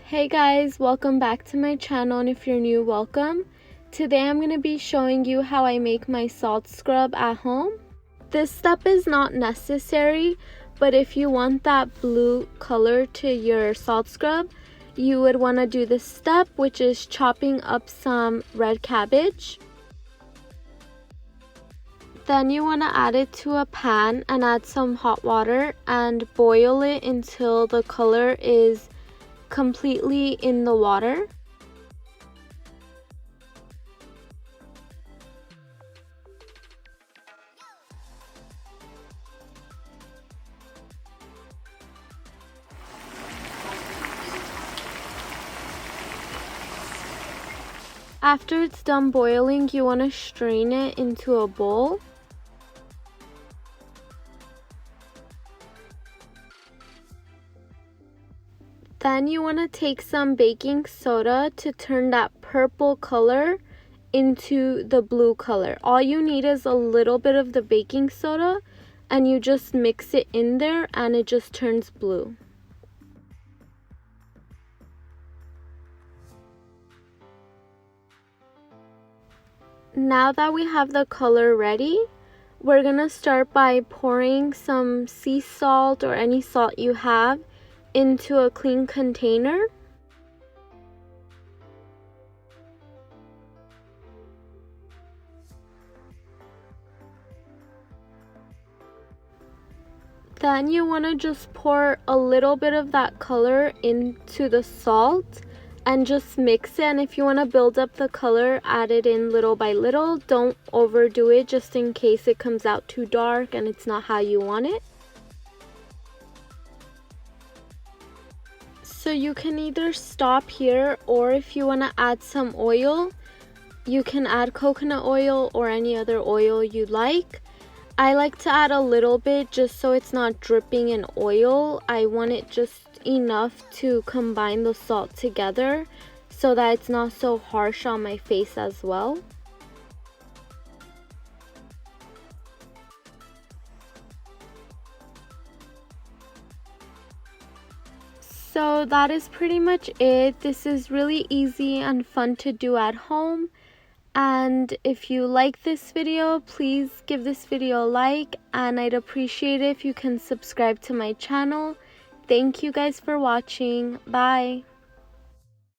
Hey guys, welcome back to my channel, and if you're new, welcome. Today I'm going to be showing you how I make my salt scrub at home. This step is not necessary, but if you want that blue color to your salt scrub, you would want to do this step, which is chopping up some red cabbage. Then you want to add it to a pan and add some hot water and boil it until the color is completely in the water. After it's done boiling, you want to strain it into a bowl. Then you want to take some baking soda to turn that purple color into the blue color. All you need is a little bit of the baking soda and you just mix it in there and it just turns blue. Now that we have the color ready, we're gonna start by pouring some sea salt or any salt you have into a clean container. Then you want to just pour a little bit of that color into the salt and just mix it, and if you want to build up the color, add it in little by little. Don't overdo it just in case it comes out too dark and it's not how you want it. So you can either stop here, or if you want to add some oil, you can add coconut oil or any other oil you like. I like to add a little bit just so it's not dripping in oil. I want it just enough to combine the salt together so that it's not so harsh on my face as well. So that is pretty much it. This is really easy and fun to do at home. And if you like this video, please give this video a like, and I'd appreciate it if you can subscribe to my channel. Thank you guys for watching. Bye.